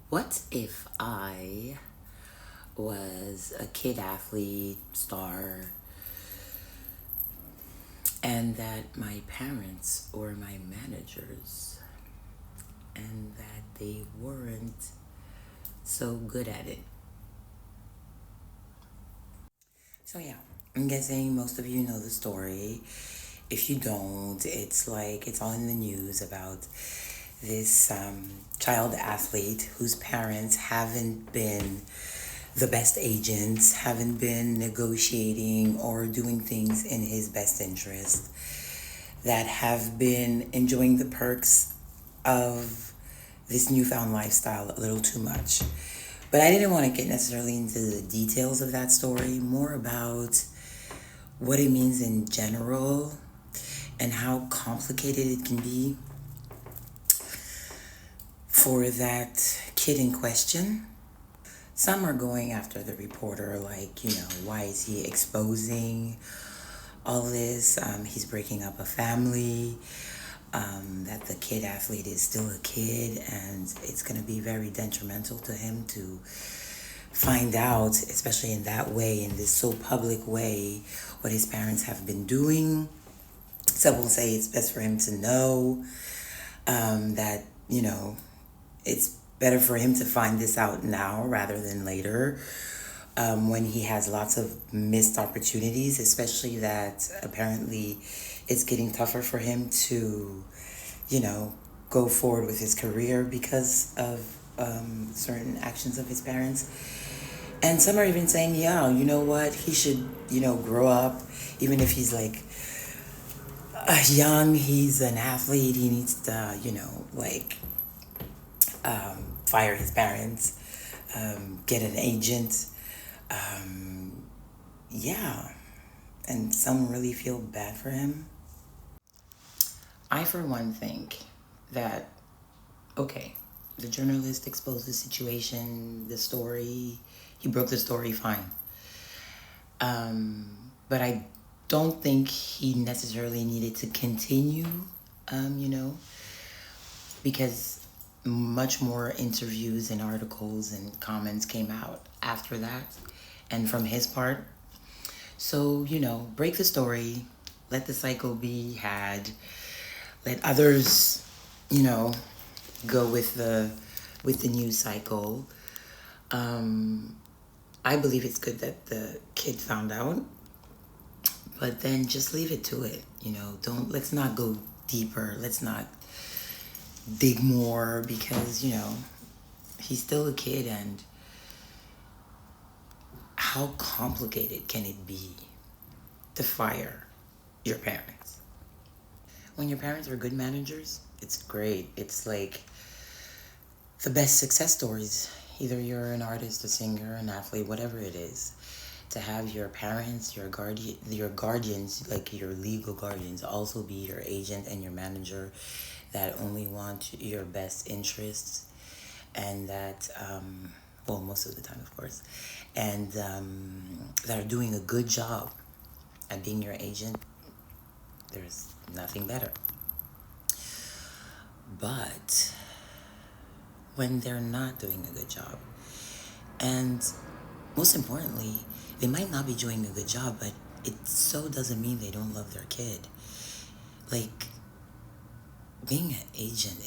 What if I was a kid athlete star and that my parents or my managers and that they weren't so good at it? So yeah, I'm guessing most of you know the story. If you don't, it's like it's all in the news about this child athlete whose parents haven't been the best agents, haven't been negotiating or doing things in his best interest, that have been enjoying the perks of this newfound lifestyle a little too much. But I didn't want to get necessarily into the details of that story, more about what it means in general and how complicated it can be for that kid in question. Some are going after the reporter, like, why is he exposing all this? He's breaking up a family, that the kid athlete is still a kid, and it's going to be very detrimental to him to find out, especially in that way, in this so public way, what his parents have been doing. Some will say it's best for him to know that, it's better for him to find this out now rather than later, when he has lots of missed opportunities, especially that apparently it's getting tougher for him to, go forward with his career because of certain actions of his parents. And some are even saying, yeah, you know what, he should, grow up, even if he's like young, he's an athlete, he needs to, fire his parents, get an agent. Yeah. And some really feel bad for him. I, for one, think that, okay, the journalist exposed the situation, the story, he broke the story, fine. But I don't think he necessarily needed to continue, you know, because much more interviews and articles and comments came out after that and from his part. So, break the story, let the cycle be had, let others, you know, go with the news cycle. I believe it's good that the kid found out, but then just leave it to it. Don't let's not go deeper. Let's not dig more because, he's still a kid, and how complicated can it be to fire your parents? When your parents are good managers, it's great. It's like the best success stories. Either you're an artist, a singer, an athlete, whatever it is, to have your parents, your guardians, like your legal guardians, also be your agent and your manager, that only want your best interests, and that, well, most of the time, of course, and that are doing a good job at being your agent. There's nothing better. But when they're not doing a good job, and most importantly, they might not be doing a good job, but it so doesn't mean they don't love their kid. Like, being an agent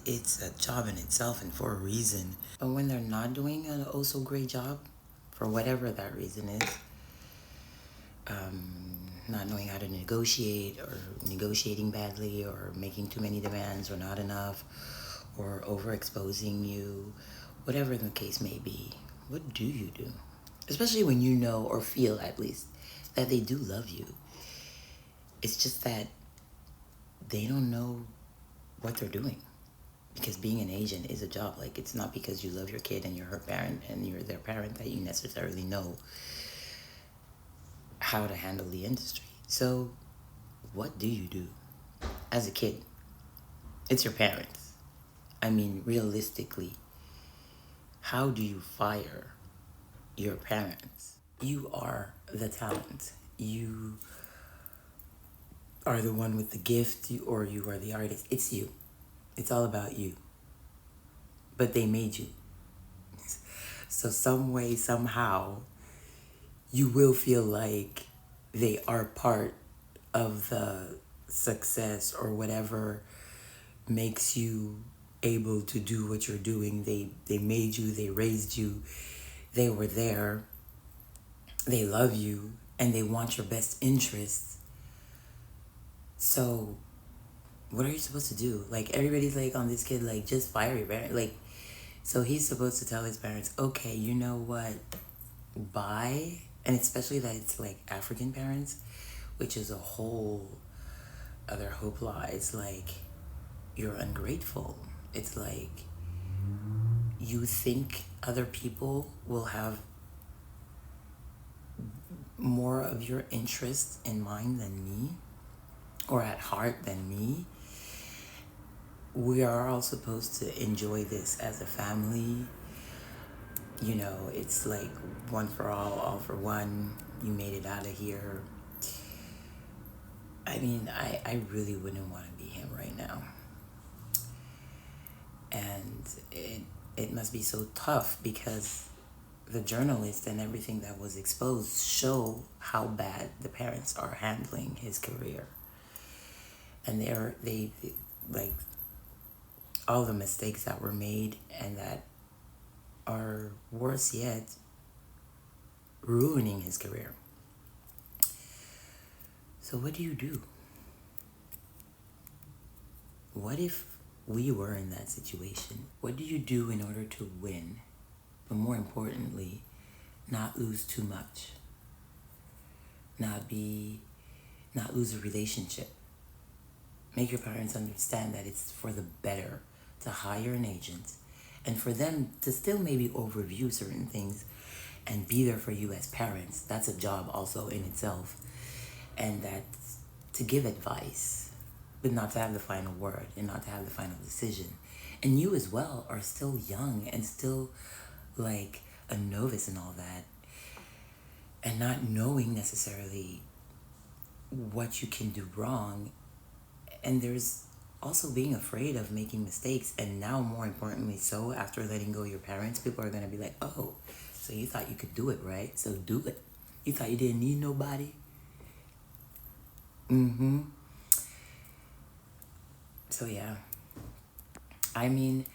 it's a job in itself and for a reason. But when they're not doing an oh so great job, for whatever that reason is, not knowing how to negotiate, or negotiating badly, or making too many demands, or not enough, or overexposing you, whatever the case may be, what do you do? Especially when you know, or feel at least, that they do love you. It's just that they don't know what they're doing. Because being an agent is a job. Like, it's not because you love your kid and you're her parent and you're their parent that you necessarily know how to handle the industry. So, what do you do as a kid? It's your parents. I mean, realistically, how do you fire your parents? You are the talent. You are the one with the gift, or you are the artist. It's you. It's all about you. but they made you. So some way, somehow, you will feel like they are part of the success or whatever makes you able to do what you're doing. They made you, they raised you, they were there, they love you, and they want your best interests. So what are you supposed to do? Like, everybody's like on this kid, like, just fire your parents. Like, so he's supposed to tell his parents, okay, you know what, bye. And especially that it's like African parents, which is a whole other hoopla. It's like, you're ungrateful. It's like, you think other people will have more of your interests in mind than me, or at heart than me. We are all supposed to enjoy this as a family. You know, it's like one for all for one. You made it out of here. I mean, I really wouldn't want to be him right now. And it must be so tough because the journalist and everything that was exposed show how bad the parents are handling his career. And they like all the mistakes that were made and that are worse yet, ruining his career. So what do you do? What if we were in that situation? What do you do in order to win? But more importantly, not lose too much. Not lose a relationship. Make your parents understand that it's for the better to hire an agent and for them to still maybe overview certain things and be there for you as parents. That's a job also in itself. And that's to give advice, but not to have the final word and not to have the final decision. And you as well are still young and still like a novice and all that, and not knowing necessarily what you can do wrong. And there's also being afraid of making mistakes. And now, more importantly, so after letting go of your parents, people are going to be like, oh, so you thought you could do it, right? So do it. You thought you didn't need nobody? So yeah, I mean,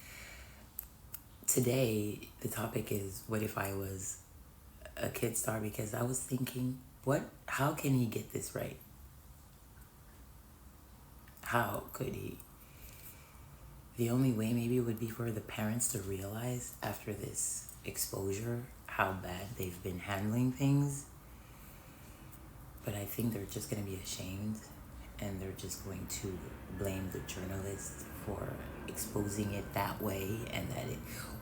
today the topic is, what if I was a kid star? Because I was thinking, how can he get this right? How could he? The only way maybe would be for the parents to realize after this exposure how bad they've been handling things. But I think they're just going to be ashamed, and they're just going to blame the journalist for exposing it that way, and that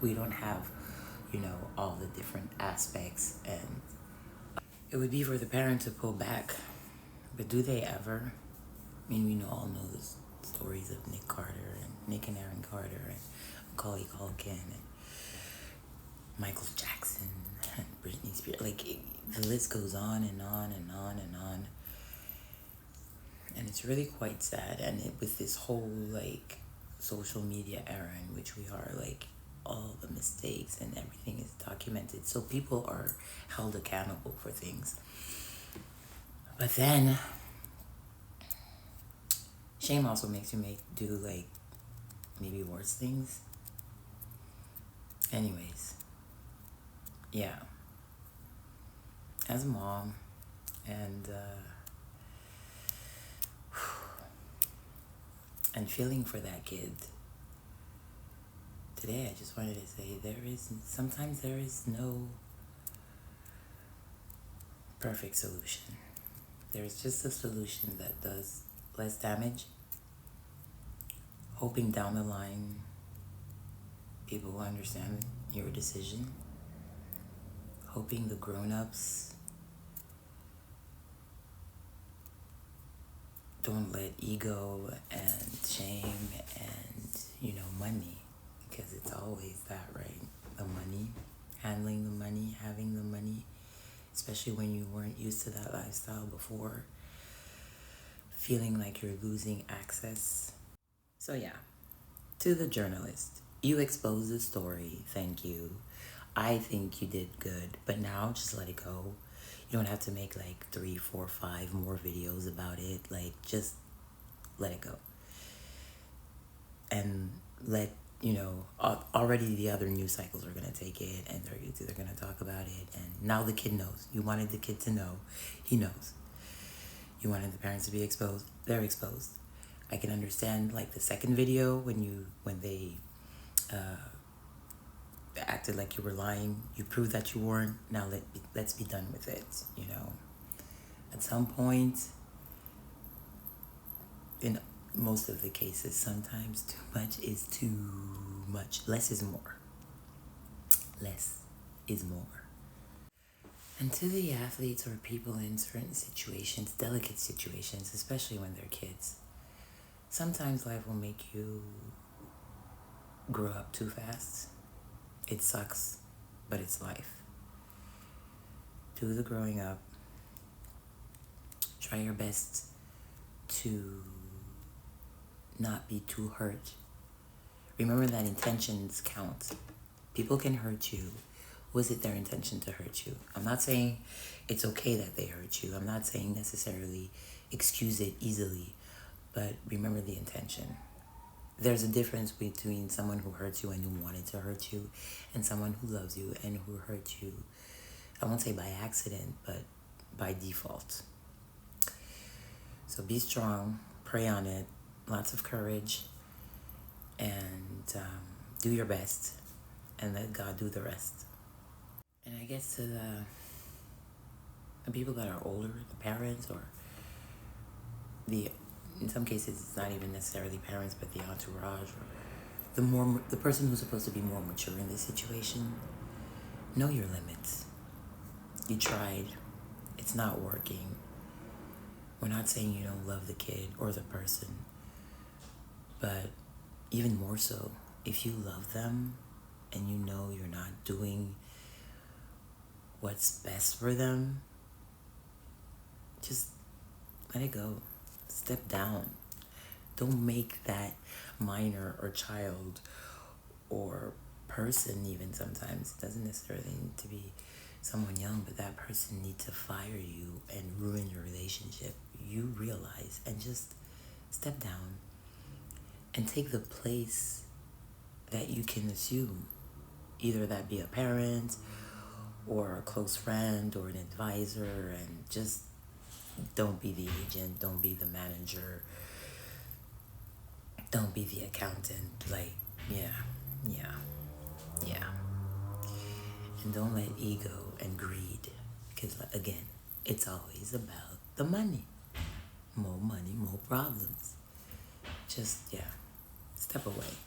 we don't have, all the different aspects. And it would be for the parent to pull back. But do they ever? I mean, we all know the stories of Nick and Aaron Carter, and Macaulay Culkin, and Michael Jackson, and Britney Spears. Like, the list goes on and on and on and on. And it's really quite sad. And with this whole, like, social media era in which we are, like, all the mistakes and everything is documented. So people are held accountable for things. But then, shame also makes you do, like, maybe worse things. Anyways, yeah. As a mom, and feeling for that kid, today I just wanted to say sometimes there is no perfect solution. There's just a solution that does less damage, hoping down the line people will understand your decision, hoping the grown-ups don't let ego and shame and, money, because it's always that, right? The money, handling the money, having the money, especially when you weren't used to that lifestyle before, feeling like you're losing access. So yeah, to the journalist, You exposed the story. Thank you. I think you did good, but now just let it go. You don't have to make like 3, 4, 5 more videos about it. Like, just let it go. And let, already the other news cycles are going to take it and they're going to talk about it. And now the kid knows. You wanted the kid to know. He knows. You wanted the parents to be exposed. They're exposed. I can understand like the second video when they acted like you were lying. You proved that you weren't. Now let's be done with it. At some point, in most of the cases, sometimes too much is too much. Less is more. Less is more. And to the athletes or people in certain situations, delicate situations, especially when they're kids, sometimes life will make you grow up too fast. It sucks, but it's life. Do the growing up. Try your best to not be too hurt. Remember that intentions count. People can hurt you. Was it their intention to hurt you? I'm not saying it's okay that they hurt you. I'm not saying necessarily excuse it easily, but remember the intention. There's a difference between someone who hurts you and who wanted to hurt you and someone who loves you and who hurt you, I won't say by accident, but by default. So be strong, pray on it, lots of courage, and do your best and let God do the rest. And I guess to the people that are older, the parents, or in some cases it's not even necessarily parents, but the entourage, or the person who's supposed to be more mature in this situation, know your limits. You tried, it's not working. We're not saying you don't love the kid or the person, but even more so, if you love them and you know you're not doing what's best for them, just let it go. Step down. Don't make that minor or child or person, even sometimes, it doesn't necessarily need to be someone young, but that person needs to fire you and ruin your relationship. You realize, and just step down and take the place that you can assume. Either that be a parent or a close friend or an advisor, and just don't be the agent, don't be the manager, don't be the accountant. Like, yeah. And don't let ego and greed, because again, it's always about the money. More money, more problems. Just, step away.